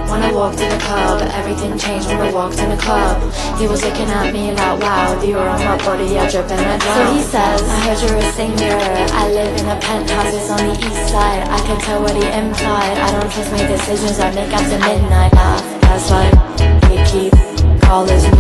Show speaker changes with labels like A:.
A: When I walked in the club, everything changed when I walked in the club. He was looking at me like, wow, you were on my body, I drip and I drown. So he says, I heard you're a singer, I live in a penthouse, it's on the east side. I can tell what he implied, I don't trust my decisions I make after midnight. That's like, he keep calling